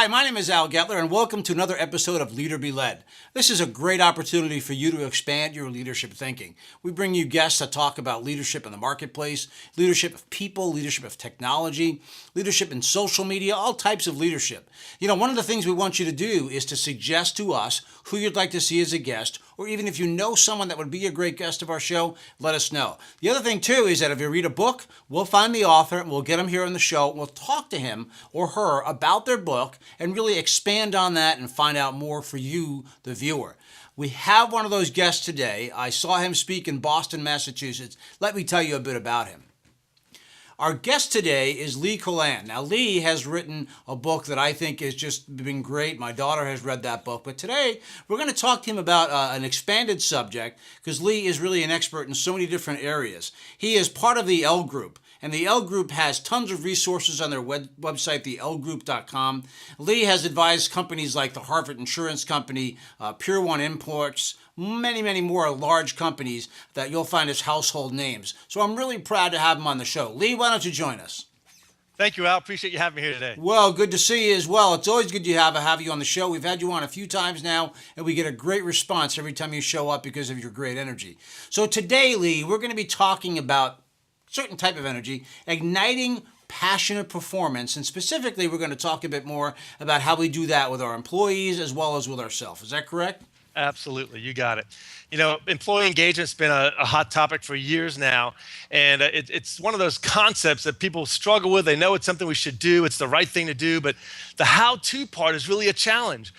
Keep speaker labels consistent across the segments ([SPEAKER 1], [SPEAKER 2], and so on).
[SPEAKER 1] Hi, my name is Al Getler, and welcome to another episode of Leader Be Led. This is a great opportunity for you to expand your leadership thinking. We bring you guests that talk about leadership in the marketplace, leadership of people, leadership of technology, leadership in social media, all types of leadership. You know, one of the things we want you to do is to suggest to us who you'd like to see as a guest, or even if you know someone that would be a great guest of our show, let us know. The other thing, too, is that if you read a book, we'll find the author, and we'll get him here on the show. We'll talk to him or her about their book and really expand on that and find out more for you, the viewer. We have one of those guests today. I saw him speak in Boston, Massachusetts. Let me tell you a bit about him. Our guest today is Lee Colan. Now, Lee has written a book that I think has just been great. My daughter has read that book. But today, we're going to talk to him about an expanded subject because Lee is really an expert in so many different areas. He is part of the L Group. And the L Group has tons of resources on their website, thelgroup.com. Lee has advised companies like the Harvard Insurance Company, Pure One Imports, many, many more large companies that you'll find as household names. So I'm really proud to have him on the show. Lee, why don't you join us?
[SPEAKER 2] Thank you, Al. Appreciate you having me here today.
[SPEAKER 1] Well, good to see you as well. It's always good to have you on the show. We've had you on a few times now, and we get a great response every time you show up because of your great energy. So today, Lee, we're going to be talking about certain type of energy, igniting passionate performance. And specifically, we're going to talk a bit more about how we do that with our employees as well as with ourselves. Is that correct?
[SPEAKER 2] Absolutely. You got it. You know, employee engagement's been a hot topic for years now. And it's one of those concepts that people struggle with. They know it's something we should do. It's the right thing to do. But the how-to part is really a challenge.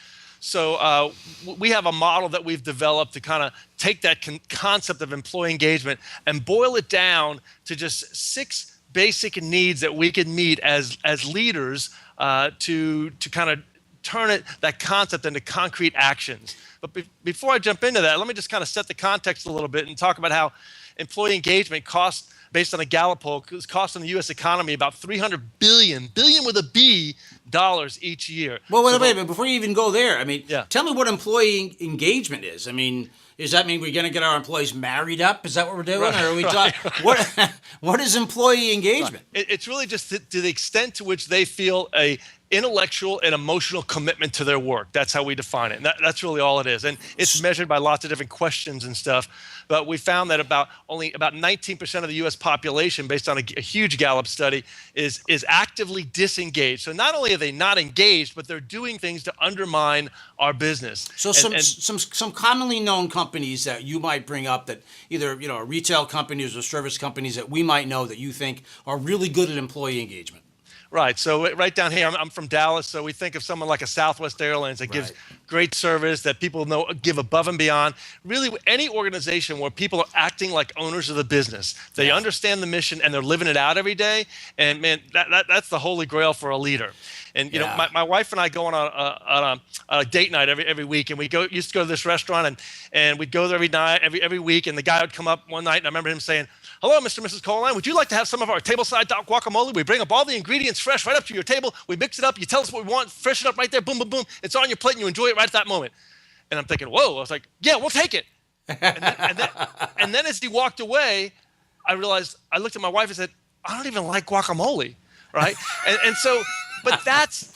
[SPEAKER 2] So we have a model that we've developed to kind of take that concept of employee engagement and boil it down to just 6 basic needs that we can meet as leaders to kind of turn that concept into concrete actions. But before I jump into that, let me just kind of set the context a little bit and talk about how employee engagement costs, based on a Gallup poll, is costing the U.S. economy about $300 billion with a B, dollars each year.
[SPEAKER 1] Well, wait a minute. Before you even go there, I mean,
[SPEAKER 2] yeah.
[SPEAKER 1] Tell me what employee engagement is. I mean, does that mean we're going to get our employees married up? Is that what we're doing?
[SPEAKER 2] Right,
[SPEAKER 1] or are we
[SPEAKER 2] right.
[SPEAKER 1] What is employee engagement?
[SPEAKER 2] Right. It's really just to the extent to which they feel a intellectual and emotional commitment to their work. That's how we define it. And that's really all it is. And it's measured by lots of different questions and stuff. But we found that only about 19% of the U.S. population, based on a huge Gallup study, is actively disengaged. So not only are they not engaged, but they're doing things to undermine our business.
[SPEAKER 1] So some commonly known companies that you might bring up that either retail companies or service companies that we might know that you think are really good at employee engagement.
[SPEAKER 2] Right. So right down here, I'm from Dallas, so we think of someone like a Southwest Airlines that gives great service, that people know give above and beyond. Really, any organization where people are acting like owners of the business, they understand the mission and they're living it out every day. And man, that's the holy grail for a leader. And you know, my wife and I go on a date night every week, and used to go to this restaurant, and we'd go there every night, every week, and the guy would come up one night, and I remember him saying, "Hello, Mr. and Mrs. Colan. Would you like to have some of our tableside guacamole? We bring up all the ingredients fresh right up to your table. We mix it up. You tell us what we want, fresh it up right there. Boom, boom, boom. It's on your plate, and you enjoy it right at that moment." And I'm thinking, whoa. I was like, yeah, we'll take it. And then as he walked away, I realized, I looked at my wife and said, I don't even like guacamole, right? and so, but that's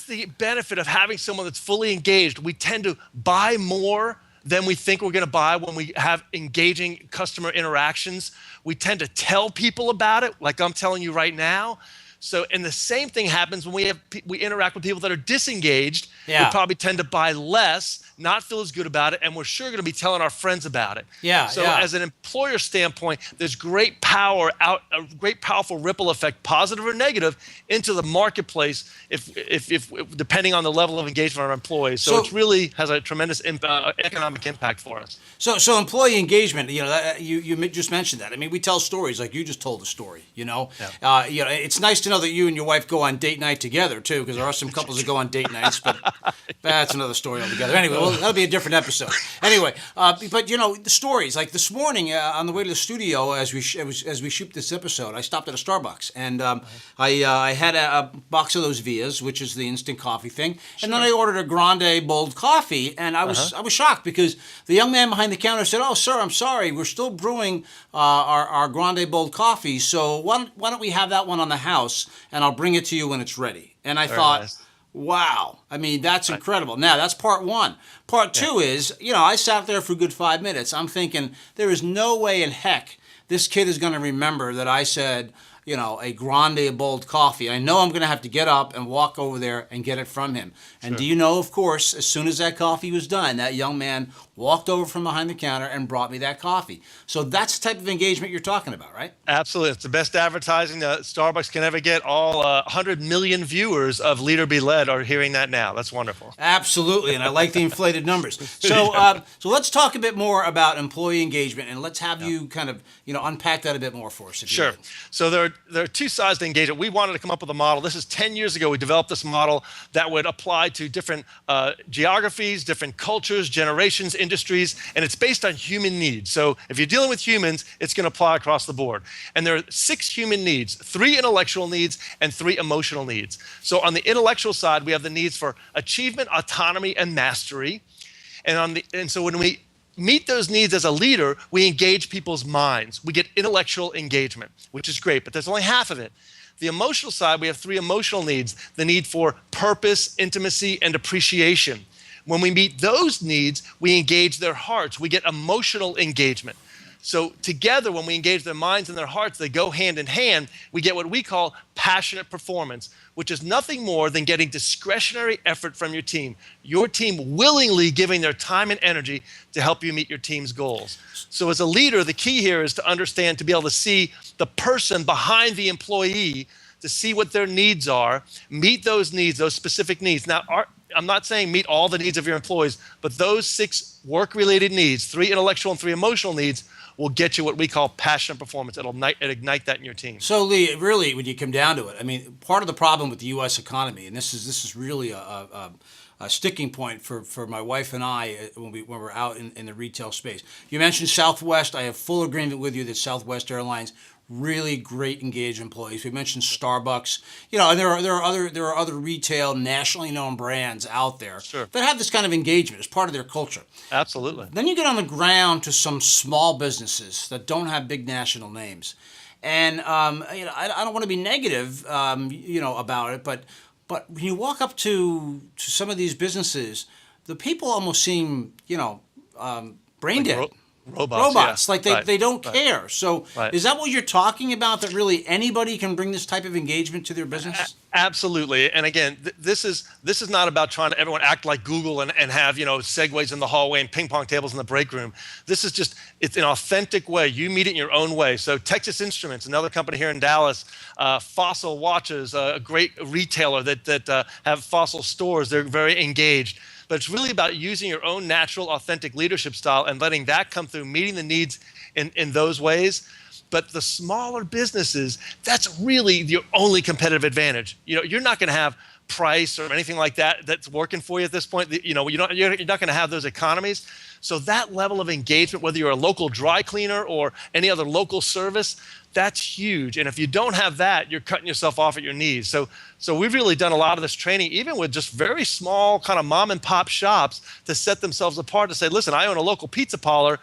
[SPEAKER 2] the benefit of having someone that's fully engaged. We tend to buy more than we think we're going to buy when we have engaging customer interactions. We tend to tell people about it, like I'm telling you right now. So, and the same thing happens when we interact with people that are disengaged. We probably tend to buy less, not feel as good about it, and we're sure going to be telling our friends about it. So as an employer standpoint, there's great power a great powerful ripple effect, positive or negative, into the marketplace if depending on the level of engagement of our employees. So it really has a tremendous economic impact for us.
[SPEAKER 1] So employee engagement, you just mentioned that. I mean, we tell stories like you just told a story. It's nice to know that you and your wife go on date night together too, because there are some couples that go on date nights, but that's another story altogether. Anyway, that'll be a different episode. Anyway, but the stories like this morning on the way to the studio as we shoot this episode, I stopped at a Starbucks and I had a box of those Vias, which is the instant coffee thing, and then I ordered a grande bold coffee, and I was shocked because the young man behind the counter said, "Oh, sir, I'm sorry, we're still brewing our grande bold coffee, so why don't we have that one on the house, and I'll bring it to you when it's ready." And I thought,
[SPEAKER 2] nice.
[SPEAKER 1] Wow. I mean, that's incredible. Now, that's part one. Part two is, I sat there for a good 5 minutes. I'm thinking, there is no way in heck this kid is going to remember that I said, a grande bold coffee. I know I'm going to have to get up and walk over there and get it from him. And
[SPEAKER 2] Sure.
[SPEAKER 1] do you know, of course, as soon as that coffee was done, that young man walked over from behind the counter and brought me that coffee. So that's the type of engagement you're talking about, right?
[SPEAKER 2] Absolutely. It's the best advertising that Starbucks can ever get. All 100 million viewers of Leader Be Led are hearing that now. That's wonderful.
[SPEAKER 1] Absolutely, and I like the inflated numbers. So, so let's talk a bit more about employee engagement, and let's have you kind of, unpack that a bit more for us. If you
[SPEAKER 2] Sure.
[SPEAKER 1] would.
[SPEAKER 2] So there are two sides to engagement. We wanted to come up with a model. This is 10 years ago. We developed this model that would apply to different geographies, different cultures, generations, industries, and it's based on human needs. So if you're dealing with humans, it's going to apply across the board. And there are 6 human needs, 3 intellectual needs, and 3 emotional needs. So on the intellectual side, we have the needs for achievement, autonomy, and mastery. And so when we meet those needs as a leader, we engage people's minds. We get intellectual engagement, which is great, but there's only half of it. The emotional side, we have 3 emotional needs: the need for purpose, intimacy, and appreciation. When we meet those needs, we engage their hearts. We get emotional engagement. So together, when we engage their minds and their hearts, they go hand in hand. We get what we call passionate performance, which is nothing more than getting discretionary effort from your team willingly giving their time and energy to help you meet your team's goals. So as a leader, the key here is to understand, to be able to see the person behind the employee, to see what their needs are, meet those needs, those specific needs. Now, I'm not saying meet all the needs of your employees, but those 6 work-related needs, 3 intellectual and 3 emotional needs, will get you what we call passionate performance. It'll ignite that in your team.
[SPEAKER 1] So, Lee, really, when you come down to it, I mean, part of the problem with the U.S. economy, and this is really a sticking point for my wife and I when we're out in the retail space. You mentioned Southwest. I have full agreement with you that Southwest Airlines, really great engaged employees. We mentioned Starbucks, and there are other retail nationally known brands out there
[SPEAKER 2] Sure.
[SPEAKER 1] that have this kind of engagement as part of their culture.
[SPEAKER 2] Absolutely.
[SPEAKER 1] Then you get on the ground to some small businesses that don't have big national names, and I don't want to be negative, about it, but when you walk up to some of these businesses, the people almost seem, brain dead.
[SPEAKER 2] Robots.
[SPEAKER 1] Yeah. Like they don't care. So is that what you're talking about, that really anybody can bring this type of engagement to their business?
[SPEAKER 2] Absolutely. And again, this is not about trying to everyone act like Google and have, segues in the hallway and ping pong tables in the break room. This is it's an authentic way. You meet it in your own way. So Texas Instruments, another company here in Dallas, Fossil Watches, a great retailer that have Fossil stores. They're very engaged. But it's really about using your own natural, authentic leadership style and letting that come through, meeting the needs in those ways. But the smaller businesses, that's really your only competitive advantage. You're not going to have price or anything like that that's working for you at this point. You're not going to have those economies. So that level of engagement, whether you're a local dry cleaner or any other local service, that's huge. And if you don't have that, you're cutting yourself off at your knees. So we've really done a lot of this training, even with just very small kind of mom and pop shops, to set themselves apart, to say, listen, I own a local pizza parlor.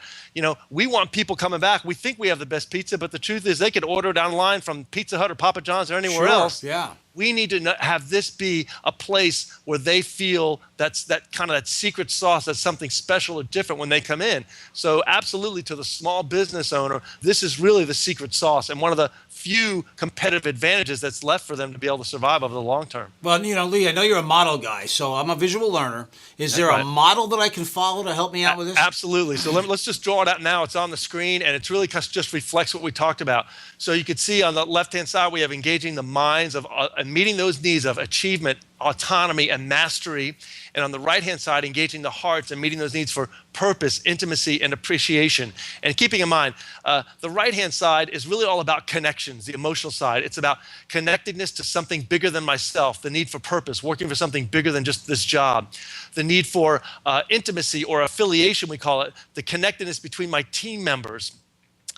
[SPEAKER 2] We want people coming back. We think we have the best pizza, but the truth is they could order down the line from Pizza Hut or Papa John's or anywhere else.
[SPEAKER 1] Yeah.
[SPEAKER 2] We need to have this be a place where they feel that secret sauce, that's something special or different when they come in. So absolutely, to the small business owner, this is really the secret sauce and one of the few competitive advantages that's left for them to be able to survive over the long term.
[SPEAKER 1] Well, Lee, I know you're a model guy, so I'm a visual learner. Is there a model that I can follow to help me out with this?
[SPEAKER 2] Absolutely. So let's just draw it out now. It's on the screen, and it's really just reflects what we talked about. So you can see on the left-hand side, we have engaging the minds of and meeting those needs of achievement, autonomy, and mastery. And on the right-hand side, engaging the hearts and meeting those needs for purpose, intimacy, and appreciation. And keeping in mind, the right-hand side is really all about connections, the emotional side. It's about connectedness to something bigger than myself, the need for purpose, working for something bigger than just this job, the need for intimacy or affiliation, we call it, the connectedness between my team members.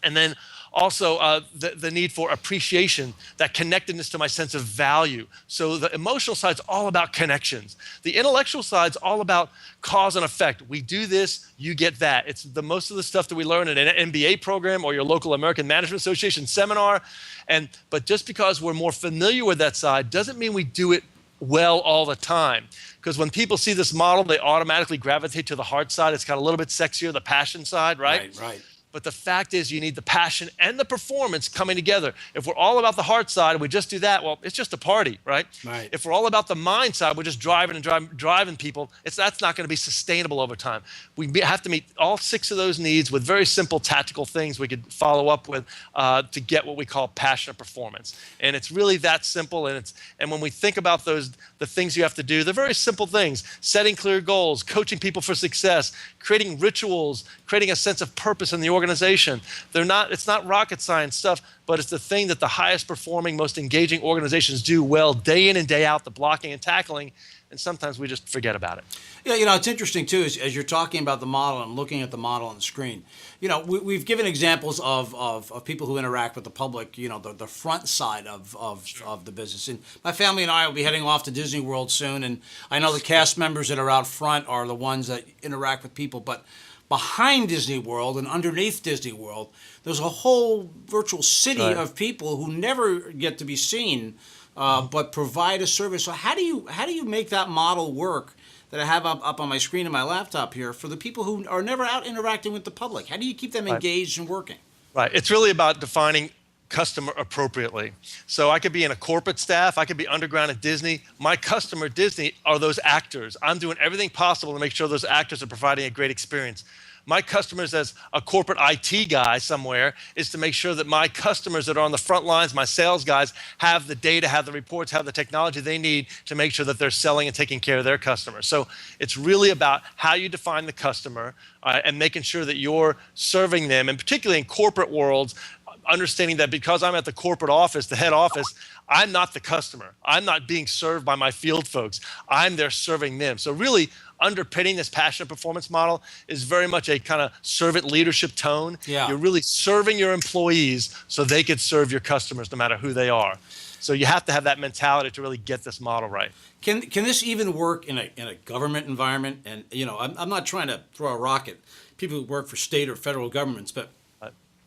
[SPEAKER 2] And then also the need for appreciation, that connectedness to my sense of value. So the emotional side's all about connections. The intellectual side's all about cause and effect. We do this, you get that. It's most of the stuff that we learn in an MBA program or your local American Management Association seminar. But just because we're more familiar with that side doesn't mean we do it well all the time. Because when people see this model, they automatically gravitate to the hard side. It's got a little bit sexier, the passion side, right?
[SPEAKER 1] Right, right.
[SPEAKER 2] But the fact is, you need the passion and the performance coming together. If we're all about the heart side and we just do that, well, it's just a party, right?
[SPEAKER 1] Right.
[SPEAKER 2] If we're all about the mind side, we're just driving people. That's not going to be sustainable over time. We have to meet all 6 of those needs with very simple tactical things we could follow up with to get what we call passionate performance. And it's really that simple. And when we think about the things you have to do, they're very simple things: setting clear goals, coaching people for success, creating rituals, creating a sense of purpose in the organization. It's not rocket science stuff, but it's the thing that the highest performing, most engaging organizations do well day in and day out, the blocking and tackling, and sometimes we just forget about it.
[SPEAKER 1] Yeah, it's interesting too, as you're talking about the model and looking at the model on the screen. We've given examples of people who interact with the public, the front side of the business. And my family and I will be heading off to Disney World soon, and I know the cast members that are out front are the ones that interact with people, but behind Disney World and underneath Disney World, there's a whole virtual city of people who never get to be seen, but provide a service. So how do you make that model work that I have up on my screen in my laptop here for the people who are never out interacting with the public? How do you keep them engaged and working?
[SPEAKER 2] Right. It's really about defining customer appropriately. So I could be in a corporate staff, I could be underground at Disney. My customer, Disney, are those actors. I'm doing everything possible to make sure those actors are providing a great experience. My customers, as a corporate IT guy somewhere, is to make sure that my customers that are on the front lines, my sales guys, have the data, have the reports, have the technology they need to make sure that they're selling and taking care of their customers. So it's really about how you define the customer and making sure that you're serving them, and particularly in corporate worlds, understanding that because I'm at the corporate office, the head office, I'm not the customer. I'm not being served by my field folks. I'm there serving them. So really underpinning this passionate performance model is very much a kind of servant leadership tone.
[SPEAKER 1] Yeah.
[SPEAKER 2] You're really serving your employees so they could serve your customers no matter who they are. So you have to have that mentality to really get this model right.
[SPEAKER 1] Can this even work in a government environment? And I'm not trying to throw a rock at people who work for state or federal governments, but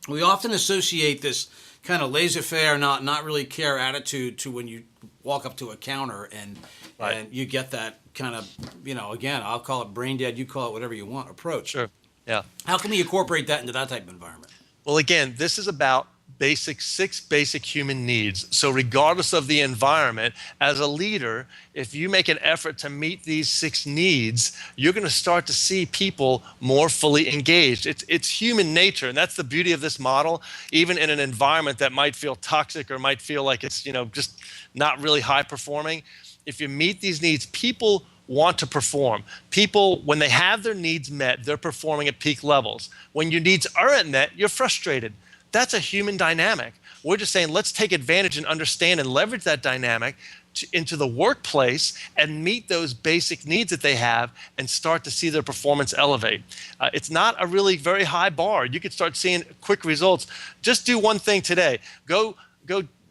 [SPEAKER 1] we often associate this kind of laissez-faire, not really care attitude to when you walk up to a counter and you get that kind of, again, I'll call it brain dead, you call it whatever you want, approach.
[SPEAKER 2] Sure. Yeah.
[SPEAKER 1] How can we incorporate that into that type of environment?
[SPEAKER 2] Well, again, this is about 6 basic human needs. So regardless of the environment, as a leader, if you make an effort to meet these 6 needs, you're going to start to see people more fully engaged. It's human nature, and that's the beauty of this model. Even in an environment that might feel toxic or might feel like it's just not really high performing, if you meet these needs, people want to perform. People, when they have their needs met, they're performing at peak levels. When your needs aren't met, you're frustrated. That's a human dynamic. We're just saying, let's take advantage and understand and leverage that dynamic into the workplace and meet those basic needs that they have and start to see their performance elevate. It's not a really very high bar. You could start seeing quick results. Just do one thing today. Go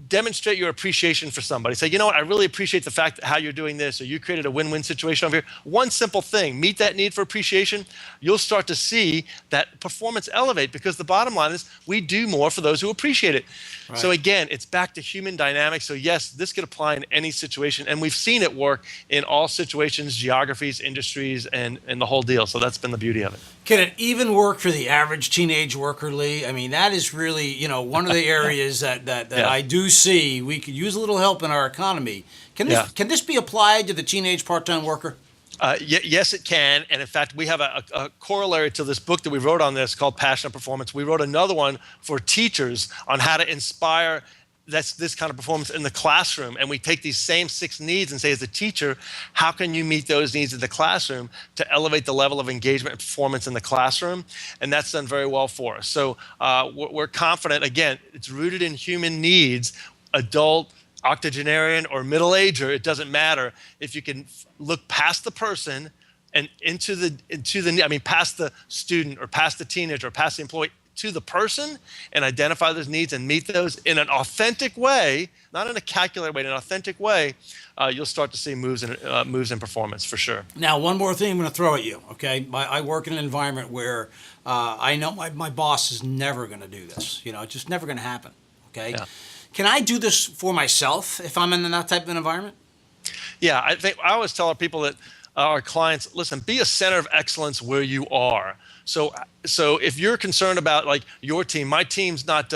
[SPEAKER 2] demonstrate your appreciation for somebody. Say, you know what, I really appreciate the fact that how you're doing this, or you created a win-win situation over here. One simple thing, meet that need for appreciation. You'll start to see that performance elevate, because the bottom line is we do more for those who appreciate it. Right. So again, it's back to human dynamics. So yes, this could apply in any situation, and we've seen it work in all situations, geographies, industries, and the whole deal. So that's been the beauty of it.
[SPEAKER 1] Can it even work for the average teenage worker, Lee? I mean, that is really, one of the areas that I do see we could use a little help in our economy. Can this be applied to the teenage part-time worker?
[SPEAKER 2] Yes, it can. And in fact, we have a corollary to this book that we wrote on this called Passionate Performance. We wrote another one for teachers on how to inspire this kind of performance in the classroom. And we take these same 6 needs and say, as a teacher, how can you meet those needs in the classroom to elevate the level of engagement and performance in the classroom? And that's done very well for us. So we're confident, again, it's rooted in human needs, adult, octogenarian, or middle-ager, it doesn't matter. If you can look past the person and past the student or past the teenager or past the employee, to the person, and identify those needs and meet those in an authentic way, not in a calculated way, in an authentic way, you'll start to see moves in performance for sure.
[SPEAKER 1] Now, one more thing I'm going to throw at you, okay? I work in an environment where I know my boss is never going to do this. It's just never going to happen, okay? Yeah. Can I do this for myself if I'm in that type of an environment?
[SPEAKER 2] Yeah, I think I always tell our people that our clients, listen, be a center of excellence where you are. So if you're concerned about like your team, my team's not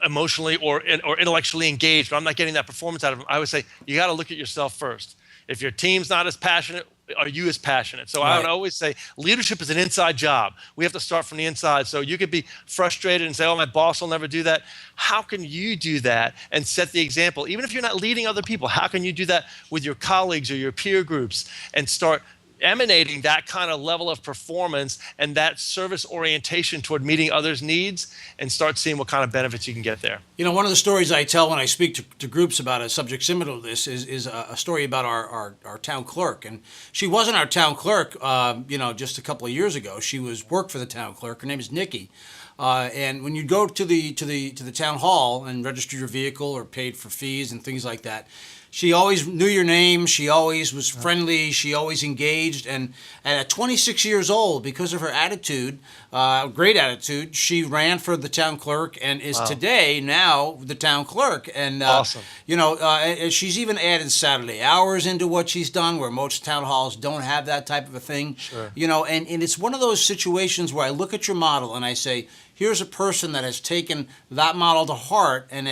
[SPEAKER 2] emotionally or intellectually engaged, but I'm not getting that performance out of them. I would say you got to look at yourself first. If your team's not as passionate, are you as passionate? So I would
[SPEAKER 1] Right.
[SPEAKER 2] always say leadership is an inside job. We have to start from the inside. So you could be frustrated and say, oh, my boss will never do that. How can you do that and set the example? Even if you're not leading other people, how can you do that with your colleagues or your peer groups and start emanating that kind of level of performance and that service orientation toward meeting others' needs, and start seeing what kind of benefits you can get there?
[SPEAKER 1] You know, one of the stories I tell when I speak to groups about a subject similar to this is a story about our town clerk. And she wasn't our town clerk, just a couple of years ago. She worked for the town clerk. Her name is Nikki. And when you go to the town hall and register your vehicle or paid for fees and things like that, she always knew your name. She always was friendly. She always engaged. And at 26 years old, because of her attitude, great attitude, she ran for the town clerk and is today now the town clerk. And
[SPEAKER 2] Awesome.
[SPEAKER 1] she's even added Saturday hours into what she's done, where most town halls don't have that type of a thing.
[SPEAKER 2] Sure.
[SPEAKER 1] And it's one of those situations where I look at your model and I say, here's a person that has taken that model to heart and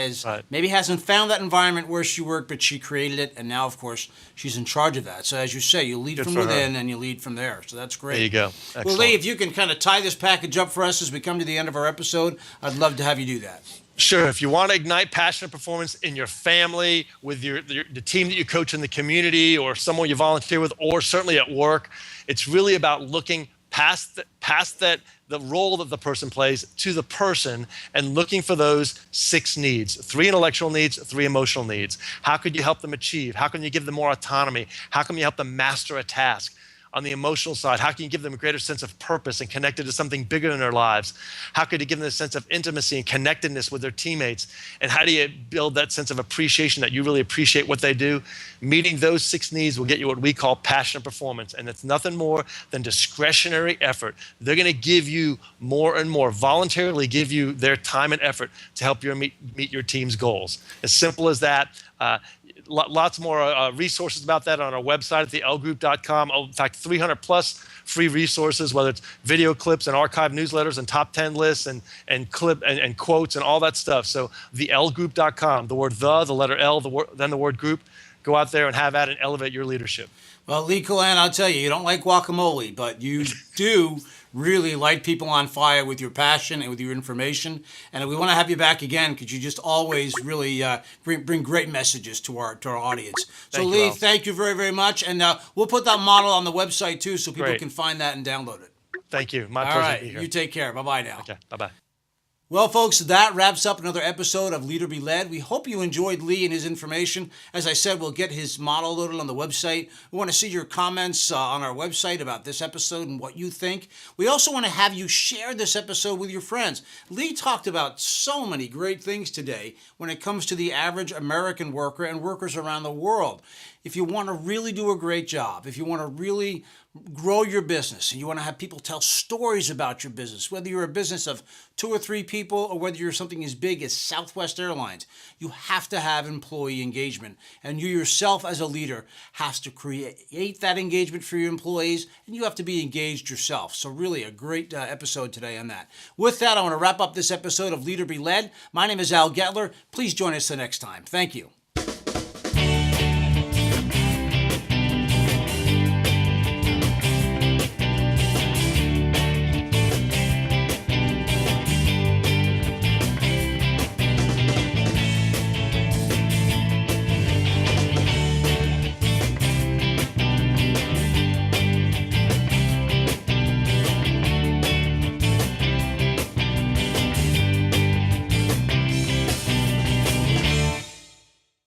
[SPEAKER 1] maybe hasn't found that environment where she worked, but she created it, and now, of course, she's in charge of that. So as you say, you lead from within and you lead from there. So that's great.
[SPEAKER 2] There you go. Excellent.
[SPEAKER 1] Well, Lee, if you can kind of tie this package up for us as we come to the end of our episode, I'd love to have you do that.
[SPEAKER 2] Sure. If you want to ignite passionate performance in your family, with the team that you coach in the community, or someone you volunteer with, or certainly at work, it's really about looking past the role that the person plays to the person, and looking for those 6 needs: 3 intellectual needs, 3 emotional needs. How could you help them achieve? How can you give them more autonomy? How can you help them master a task? On the emotional side, how can you give them a greater sense of purpose and connected to something bigger in their lives? How could you give them a sense of intimacy and connectedness with their teammates? And how do you build that sense of appreciation, that you really appreciate what they do? Meeting those 6 needs will get you what we call passionate performance. And it's nothing more than discretionary effort. They're going to give you more and more, voluntarily give you their time and effort to help you meet your team's goals. As simple as that. Lots more resources about that on our website at thelgroup.com. In fact, 300 plus free resources, whether it's video clips and archived newsletters and top 10 lists and quotes and all that stuff. So thelgroup.com, the word the letter L, then the word group. Go out there and have at it and elevate your leadership.
[SPEAKER 1] Well, Lee Colan, I'll tell you don't like guacamole, but you do really light people on fire with your passion and with your information. And we want to have you back again, because you just always really bring great messages to our audience. So, Lee, thank you very, very much. And we'll put that model on the website, too, so people can find that and download it.
[SPEAKER 2] Thank you. My pleasure to be here.
[SPEAKER 1] You take care. Bye-bye now.
[SPEAKER 2] Okay, bye-bye.
[SPEAKER 1] Well, folks, that wraps up another episode of Leader Be Led. We hope you enjoyed Lee and his information. As I said, we'll get his model loaded on the website. We want to see your comments on our website about this episode and what you think. We also want to have you share this episode with your friends. Lee talked about so many great things today when it comes to the average American worker and workers around the world. If you want to really do a great job, if you want to really grow your business and you want to have people tell stories about your business, whether you're a business of 2 or 3 people or whether you're something as big as Southwest Airlines, you have to have employee engagement. And you yourself as a leader has to create that engagement for your employees, and you have to be engaged yourself. So really a great episode today on that. With that, I want to wrap up this episode of Leader Be Led. My name is Al Getler. Please join us the next time. Thank you.